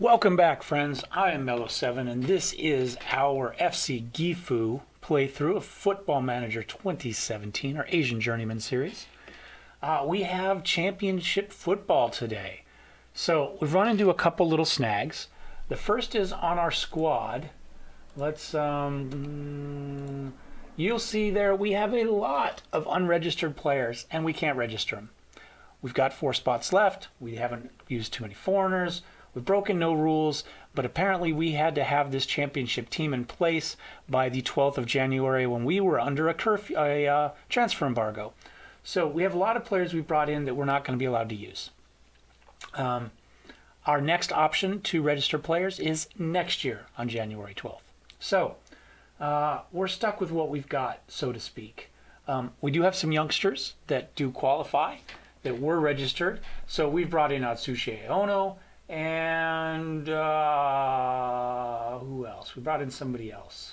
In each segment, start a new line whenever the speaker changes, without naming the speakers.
Welcome back, friends. I am Mellowseven, and this is our FC Gifu playthrough of Football Manager 2017, our Asian Journeyman series. We have championship football today. So we've run into a couple little snags. The first is on our squad. Let's, you'll see there we have a lot of unregistered players, and we can't register them. We've got 4 spots left. We haven't used too many foreigners. We've broken no rules, but apparently we had to have this championship team in place by the 12th of January when we were under a transfer embargo. So we have a lot of players we brought in that we're not going to be allowed to use. Our next option to register players is next year on January 12th. So we're stuck with what we've got, so to speak. We do have some youngsters that do qualify, that were registered. So we've brought in Atsushi Ono, and who else? We brought in somebody else.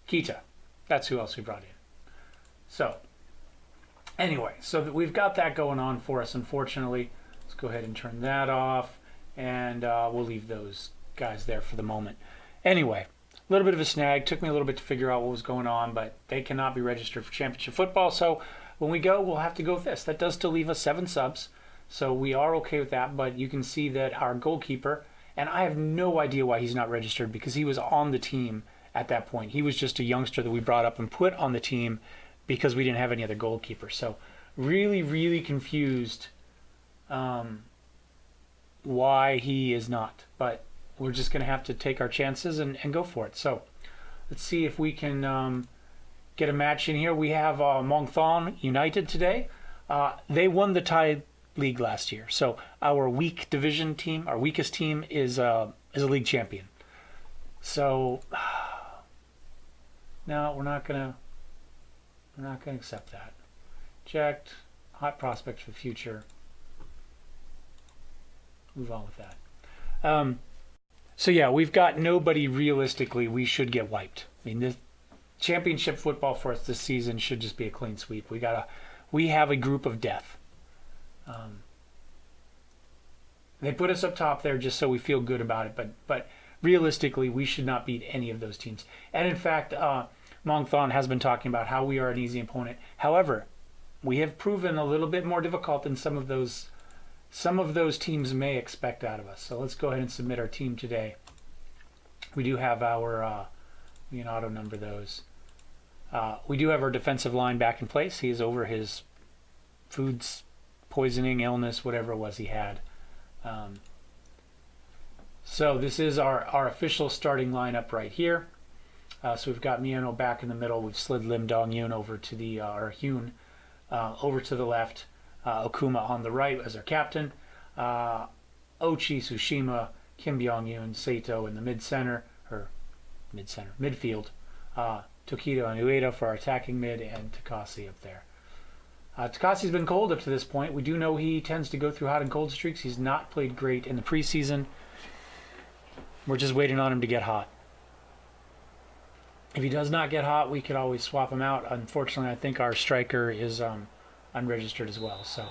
Kita. That's who else we brought in. So, anyway, so we've got that going on for us, unfortunately. Let's go ahead and turn that off, and we'll leave those guys there for the moment. Anyway. A little bit of a snag. Took me a little bit to figure out what was going on, but they cannot be registered for championship football. So when we go, we'll have to go with this. That does still leave us 7 subs, so we are okay with that. But you can see that our goalkeeper, and I have no idea why he's not registered because he was on the team at that point. He was just a youngster that we brought up and put on the team because we didn't have any other goalkeeper. So really, really confused why he is not. But we're just going to have to take our chances and go for it. So let's see if we can get a match in here. We have Mongthon United today. They won the Thai League last year. So our weak division team, our weakest team, is a league champion. So no, we're not gonna accept that. Checked. Hot prospects for the future. Move on with that. So yeah, we've got nobody realistically we should get wiped. I mean, this championship football for us this season should just be a clean sweep. We have a group of death. They put us up top there just so we feel good about it, but realistically we should not beat any of those teams. And in fact, Mongthon has been talking about how we are an easy opponent. However, we have proven a little bit more difficult than some of those teams may expect out of us. So let's go ahead and submit our team today. We do have our, we can auto number those. We do have our defensive line back in place. He is over his foods poisoning, illness, whatever it was he had. So this is our official starting lineup right here. So we've got Miano back in the middle. We've slid Lim Dong Yoon over to the, or Hyun, over to the left. Okuma on the right as our captain, Ochi, Tsushima, Kim Byung-yoon, Sato in the midfield, Tokido and Ueda for our attacking mid, and Takasi up there. Takasi's been cold up to this point. We do know he tends to go through hot and cold streaks. He's not played great in the preseason. We're just waiting on him to get hot. If he does not get hot, we could always swap him out. Unfortunately, I think our striker is unregistered as well, so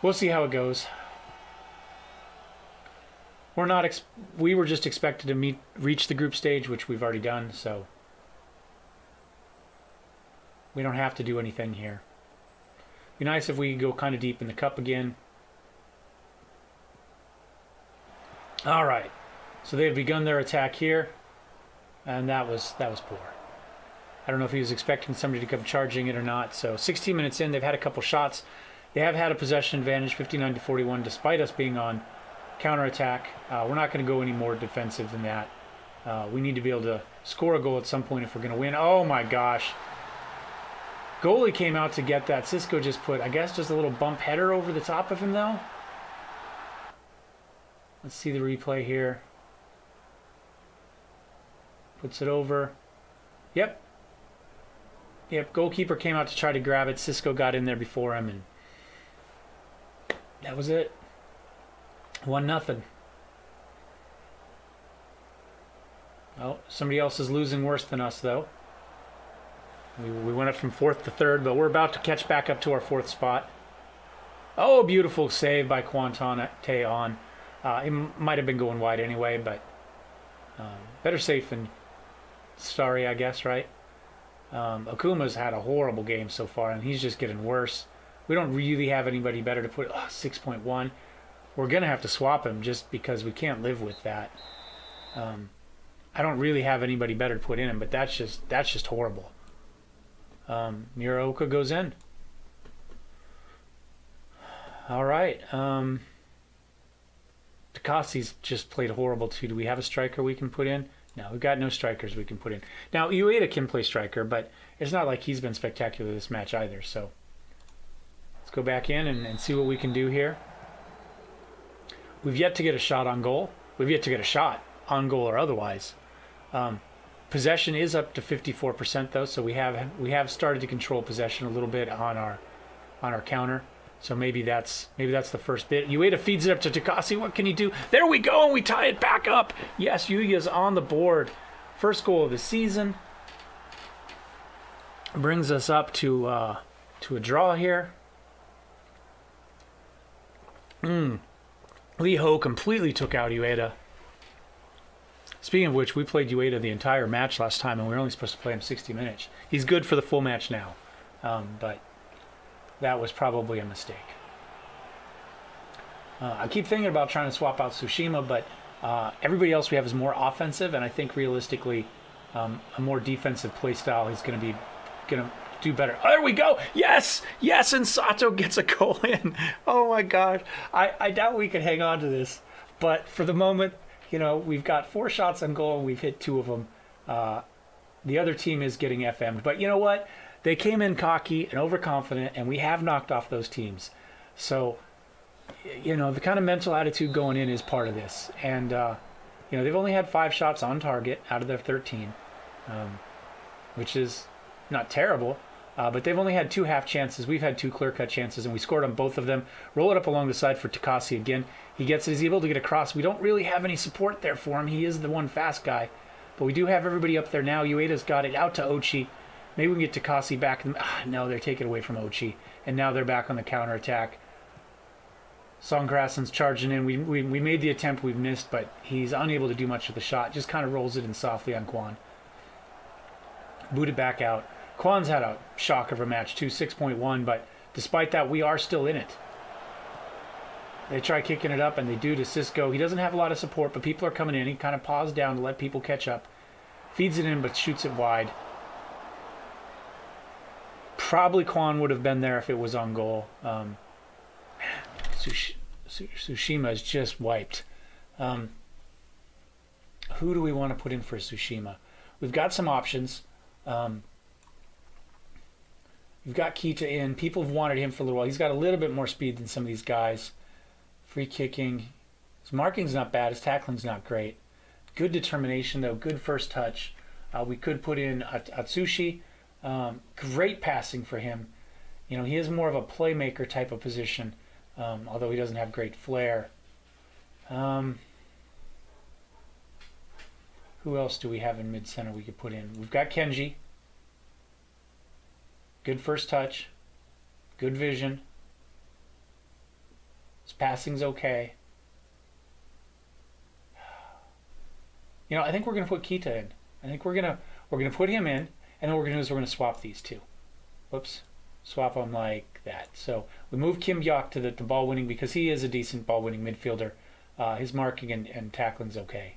we'll see how it goes. We were just expected to reach the group stage, which we've already done, so we don't have to do anything here. Be nice if we could go kind of deep in the cup again. All right, so they've begun their attack here, and that was poor. I don't know if he was expecting somebody to come charging it or not. So 16 minutes in, they've had a couple shots. They have had a possession advantage, 59-41, despite us being on counterattack. We're not going to go any more defensive than that. We need to be able to score a goal at some point if we're going to win. Oh my gosh. Goalie came out to get that. Cisco just put, I guess, just a little bump header over the top of him, though. Let's see the replay here. Puts it over. Yep. Yep, goalkeeper came out to try to grab it. Cisco got in there before him, and that was it. 1-0. Oh, somebody else is losing worse than us, though. We went up from 4th to 3rd, but we're about to catch back up to our 4th spot. Oh, beautiful save by Kwanton Taeon. He might have been going wide anyway, but better safe than sorry, I guess, right? Akuma's had a horrible game so far, and he's just getting worse. We don't really have anybody better to put. 6.1. We're going to have to swap him just because we can't live with that. I don't really have anybody better to put in him, but that's just horrible. Muraoka goes in. All right. Takasi's just played horrible too. Do we have a striker we can put in? No, we've got no strikers we can put in. Now, Ueda can play striker, but it's not like he's been spectacular this match either. So let's go back in and see what we can do here. We've yet to get a shot on goal. We've yet to get a shot on goal or otherwise. Possession is up to 54% though, so we have started to control possession a little bit on our counter. So maybe that's the first bit. Ueda feeds it up to Takasi. What can he do? There we go, and we tie it back up. Yes, Yuya's on the board. First goal of the season. Brings us up to a draw here. Lee Ho completely took out Ueda. Speaking of which, we played Ueda the entire match last time, and we were only supposed to play him 60 minutes. He's good for the full match now, but that was probably a mistake. I keep thinking about trying to swap out Tsushima, but everybody else we have is more offensive, and I think realistically, a more defensive play style is going to do better. Oh, there we go. Yes, and Sato gets a goal in. Oh my God, I doubt we could hang on to this, but for the moment, we've got 4 shots on goal and we've hit 2 of them. The other team is getting FM'd, but you know what? They came in cocky and overconfident, and we have knocked off those teams. So, the kind of mental attitude going in is part of this. And, they've only had 5 shots on target out of their 13, which is not terrible. But they've only had 2 half chances. We've had 2 clear-cut chances, and we scored on both of them. Roll it up along the side for Takasi again. He gets it. He's able to get across. We don't really have any support there for him. He is the one fast guy. But we do have everybody up there now. Ueda's got it out to Ochi. Maybe we can get Takasi back. No, they're taking it away from Ochi. And now they're back on the counterattack. Songkrassen's charging in. We made the attempt. We've missed, but he's unable to do much with the shot. Just kind of rolls it in softly on Kwan. Boot it back out. Kwan's had a shock of a match too, 6.1, but despite that, we are still in it. They try kicking it up, and they do to Cisco. He doesn't have a lot of support, but people are coming in. He kind of paused down to let people catch up. Feeds it in, but shoots it wide. Probably Kwan would have been there if it was on goal. Tsushima is just wiped. Who do we want to put in for Tsushima? We've got some options. We've got Kita in. People have wanted him for a little while. He's got a little bit more speed than some of these guys. Free kicking. His marking's not bad. His tackling's not great. Good determination, though. Good first touch. We could put in Atsushi. Great passing for him. He is more of a playmaker type of position, although he doesn't have great flair. Who else do we have in mid-center we could put in? We've got Kenji. Good first touch. Good vision. His passing's okay. I think we're going to put Kita in. I think we're going to put him in, and then what we're going to do is we're going to swap these 2. Whoops. Swap them like that. So we move Kim Byok to the ball winning because he is a decent ball winning midfielder. His marking and tackling's okay.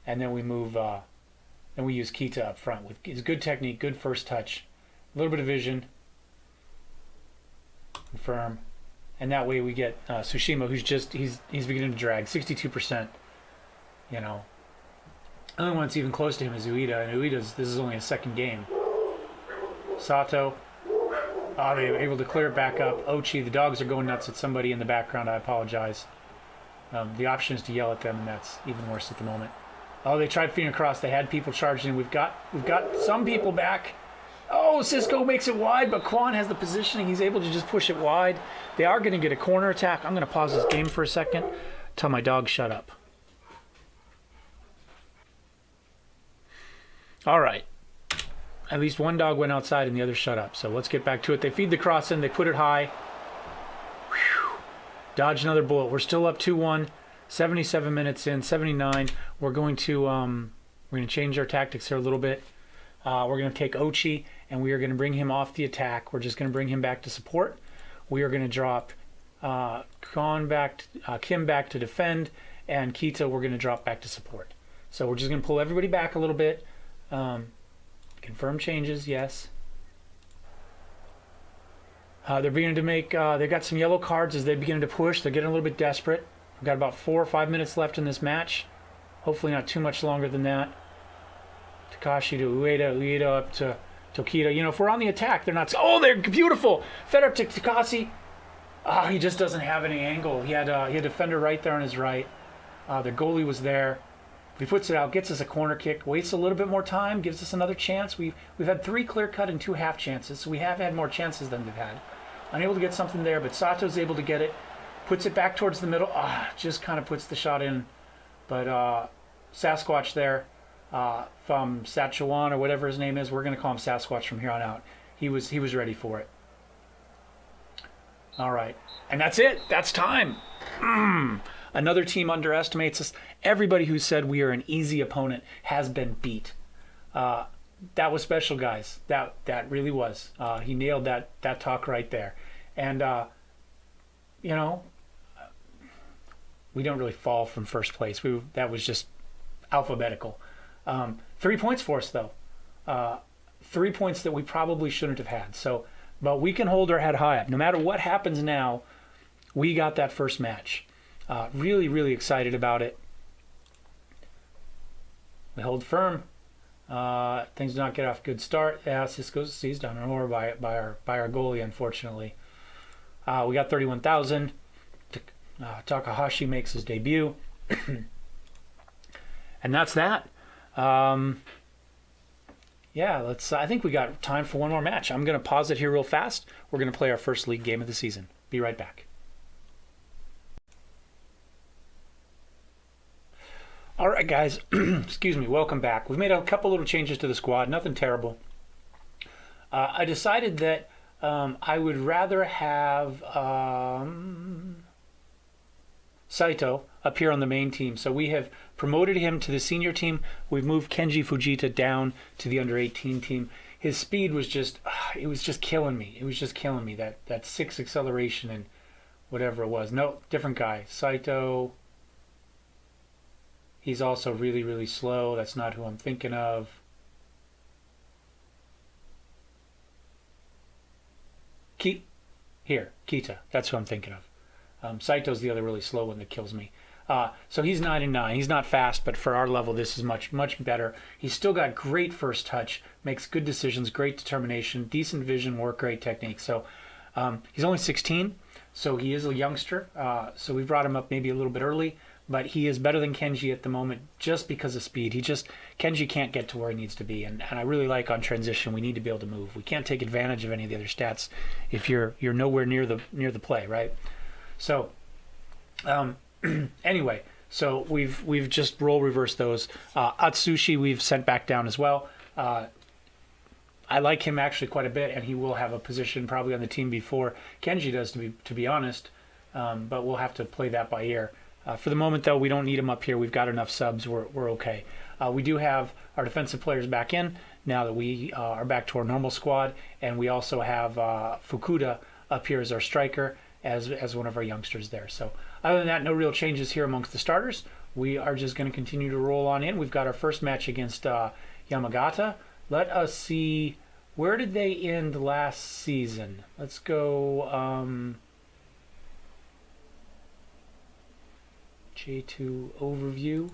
And then we move, then we use Kita up front with his good technique, good first touch, a little bit of vision, confirm, and that way we get Tsushima, who's he's beginning to drag 62%. The only one that's even close to him is Ueda, and this is only a second game. Sato, they were able to clear it back up. Ochi, the dogs are going nuts at somebody in the background. I apologize. The option is to yell at them, and that's even worse at the moment. Oh, they tried feeding across. They had people charging. We've got some people back. Oh, Cisco makes it wide, but Kwan has the positioning. He's able to just push it wide. They are going to get a corner attack. I'm going to pause this game for a second. Tell my dog shut up. All right. At least one dog went outside and the other shut up. So let's get back to it. They feed the cross in. They put it high. Whew. Dodge another bullet. We're still up 2-1. 77 minutes in. 79. We're going to change our tactics here a little bit. We're going to take Ochi and we are going to bring him off the attack. We're just going to bring him back to support. We are going to drop Kim back to defend, and Kita we're going to drop back to support. So we're just going to pull everybody back a little bit. Confirm changes, yes. They're beginning to make, they've got some yellow cards as they begin to push. They're getting a little bit desperate. We've got about 4 or 5 minutes left in this match. Hopefully not too much longer than that. Takashi to Ueda up to Tokita. You know, if we're on the attack, they're not... Oh, they're beautiful! Fed up to Takashi. He just doesn't have any angle. He had a defender right there on his right. The goalie was there. He puts it out, gets us a corner kick, waits a little bit more time, gives us another chance. We've had 3 clear cut and 2 half chances, so we have had more chances than they've had. Unable to get something there, but Sato's able to get it. Puts it back towards the middle. Just kind of puts the shot in. But Sasquatch there from Sachawan or whatever his name is. We're going to call him Sasquatch from here on out. He was ready for it. All right. And that's it. That's time. Another team underestimates us. Everybody who said we are an easy opponent has been beat. That was special, guys. That really was. He nailed that talk right there. And, you know, we don't really fall from first place. That was just alphabetical. 3 points for us, though. 3 points that we probably shouldn't have had. So, but we can hold our head high up. No matter what happens now, we got that first match. Really, really excited about it. We hold firm. Things do not get off a good start. Yeah, Cisco's seized on or by our goalie, unfortunately. We got 31,000. Takahashi makes his debut. And that's that. Yeah, I think we got time for one more match. I'm going to pause it here real fast. We're going to play our first league game of the season. Be right back. All right, guys. Excuse me. Welcome back. We've made a couple little changes to the squad. Nothing terrible. I decided that I would rather have Saito up here on the main team. So we have promoted him to the senior team. We've moved Kenji Fujita down to the under-18 team. His speed was just, it was just killing me. It was just killing me, that 6 acceleration and whatever it was. No, different guy. Saito, he's also really, really slow. That's not who I'm thinking of. Kita. That's who I'm thinking of. Saito's the other really slow one that kills me. So he's 9-9. He's not fast, but for our level, this is much, much better. He's still got great first touch, makes good decisions, great determination, decent vision, work rate, technique. So he's only 16, so he is a youngster. So we brought him up maybe a little bit early, but he is better than Kenji at the moment just because of speed. Kenji can't get to where he needs to be, and I really like on transition we need to be able to move. We can't take advantage of any of the other stats if you're nowhere near the play, right? So anyway, so we've just role reversed those. Atsushi we've sent back down as well. I like him actually quite a bit, and he will have a position probably on the team before Kenji does, to be honest. But we'll have to play that by ear. For the moment, though, we don't need him up here. We've got enough subs. We're okay. We do have our defensive players back in now that we are back to our normal squad, and we also have Fukuda up here as our striker, as one of our youngsters there. So other than that, no real changes here amongst the starters. We are just going to continue to roll on in. We've got our first match against Yamagata. Let us see, where did they end last season? Let's go J2 overview.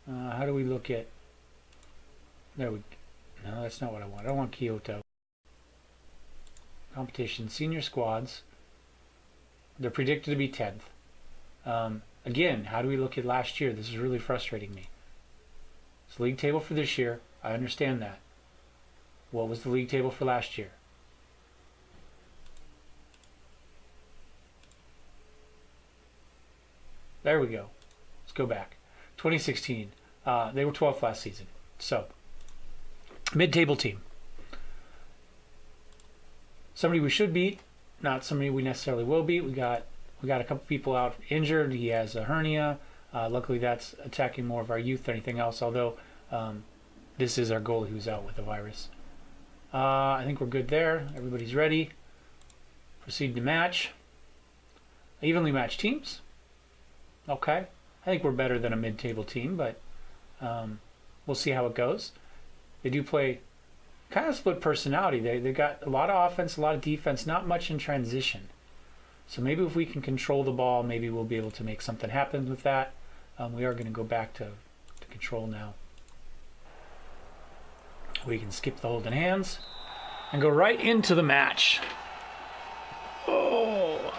How do we look at... No, that's not what I want. I don't want Kyoto. Competition, senior squads. They're predicted to be 10th. Again, how do we look at last year? This is really frustrating me. It's the league table for this year. I understand that. What was the league table for last year? There we go. Let's go back. 2016. They were 12th last season. So, mid-table team. Somebody we should beat, not somebody we necessarily will beat. We got a couple people out injured. He has a hernia. Luckily, that's attacking more of our youth than anything else, although this is our goalie who's out with the virus. I think we're good there. Everybody's ready. Proceed to match. Evenly matched teams. Okay. I think we're better than a mid-table team, but we'll see how it goes. They do play kind of split personality. They got a lot of offense, a lot of defense, not much in transition. So maybe if we can control the ball, maybe we'll be able to make something happen with that. We are going to go back to control now. We can skip the holding hands and go right into the match. Oh.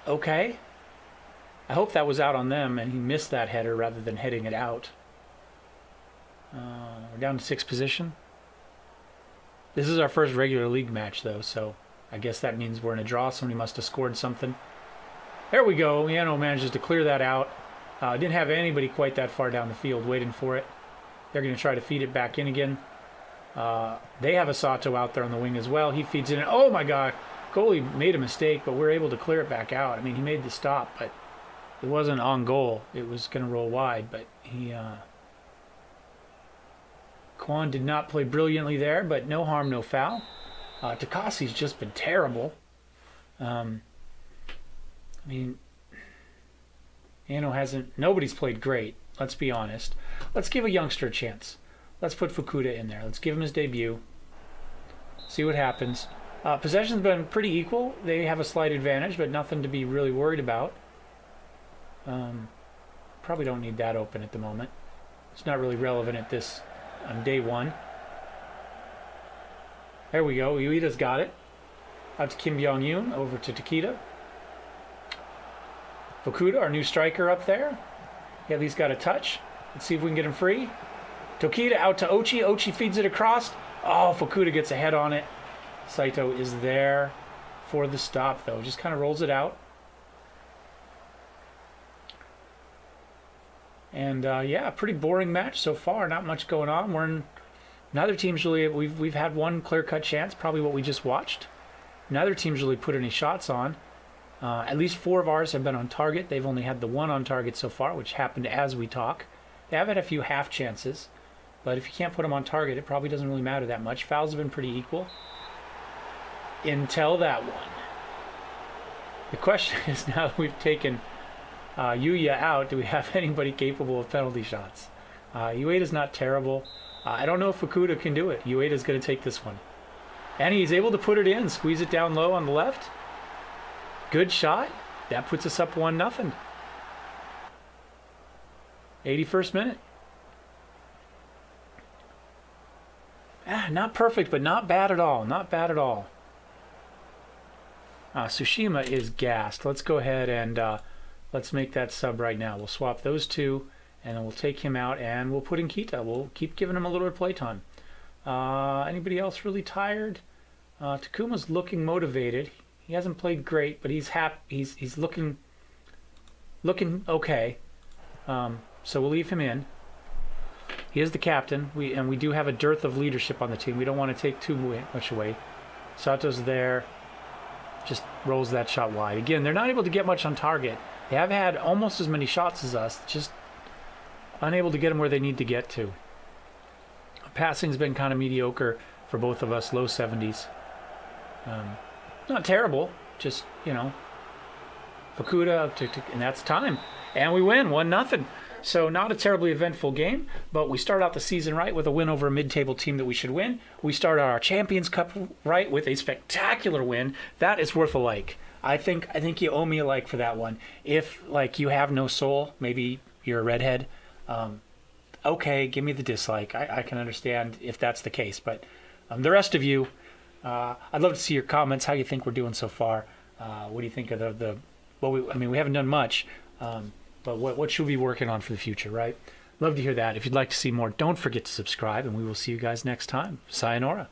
Okay. I hope that was out on them and he missed that header rather than heading it out. We're down to 6th position. This is our first regular league match, though, so I guess that means we're in a draw. Somebody must have scored something. There we go. Miano manages to clear that out. Didn't have anybody quite that far down the field waiting for it. They're going to try to feed it back in again. They have a Sato out there on the wing as well. He feeds it in. Oh, my God. Goalie made a mistake, but we're able to clear it back out. I mean, he made the stop, but it wasn't on goal. It was going to roll wide, but he... Kwan did not play brilliantly there, but no harm, no foul. Takasi's just been terrible. I mean, nobody's played great, let's be honest. Let's give a youngster a chance. Let's put Fukuda in there. Let's give him his debut. See what happens. Possession's been pretty equal. They have a slight advantage, but nothing to be really worried about. Probably don't need that open at the moment. It's not really relevant at this on day one. There we go. Ueda's got it. Out to Kim Byung-yoon. Over to Takeda. Fukuda, our new striker up there. He at least got a touch. Let's see if we can get him free. Takeda out to Ochi. Ochi feeds it across. Oh, Fukuda gets a head on it. Saito is there for the stop, though. Just kind of rolls it out. And yeah, pretty boring match so far. Not much going on. We're in neither team's really. We've had one clear-cut chance, probably what we just watched. Neither team's really put any shots on. At least 4 of ours have been on target. They've only had the 1 on target so far, which happened as we talk. They have had a few half chances, but if you can't put them on target, it probably doesn't really matter that much. Fouls have been pretty equal until that one. The question is, now that we've taken Yuya out, do we have anybody capable of penalty shots? Ueda's not terrible. I don't know if Fukuda can do it. Ueda's going to take this one. And he's able to put it in, squeeze it down low on the left. Good shot. That puts us up 1-0. 81st minute. Not perfect, but not bad at all. Not bad at all. Tsushima is gassed. Let's go ahead and let's make that sub right now. We'll swap those two, and then we'll take him out, and we'll put in Kita. We'll keep giving him a little bit of playtime. Anybody else really tired? Takuma's looking motivated. He hasn't played great, but he's happy. He's looking okay. So we'll leave him in. He is the captain. We do have a dearth of leadership on the team. We don't want to take too much away. Sato's there. Just rolls that shot wide. Again, they're not able to get much on target. They have had almost as many shots as us, just unable to get them where they need to get to. Passing's been kind of mediocre for both of us, low 70s. Not terrible, just, Fukuda, and that's time. And we win, 1-0. So not a terribly eventful game, but we start out the season right with a win over a mid-table team that we should win. We start our Champions Cup right with a spectacular win. That is worth a like. I think you owe me a like for that one. If, you have no soul, maybe you're a redhead, okay, give me the dislike. I can understand if that's the case. But the rest of you, I'd love to see your comments, how you think we're doing so far. What do you think of we haven't done much, but what should we be working on for the future, right? Love to hear that. If you'd like to see more, don't forget to subscribe, and we will see you guys next time. Sayonara.